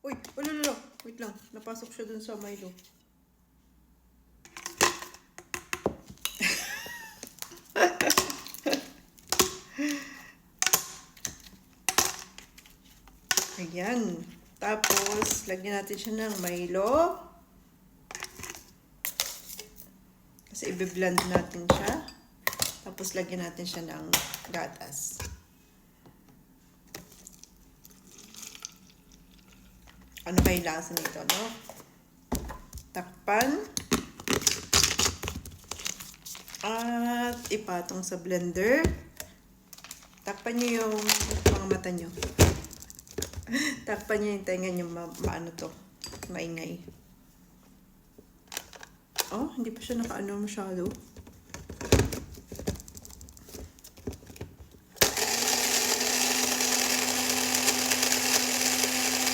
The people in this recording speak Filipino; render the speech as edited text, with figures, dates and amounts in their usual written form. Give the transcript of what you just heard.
Uy, ulala. Wait lang. Napasok siya dun sa Milo. Ayan. Tapos, lagyan natin siya ng Milo. Kasi i-blend natin siya. Tapos, lagyan natin siya ng gatas. Ano kaya yung lasa nito, no? Takpan. At ipatong sa blender. Takpan nyo yung mga mata nyo. Takpan nyo yung tenga nyo, maano to, maingay. Oh, hindi pa siya nakaano masyado.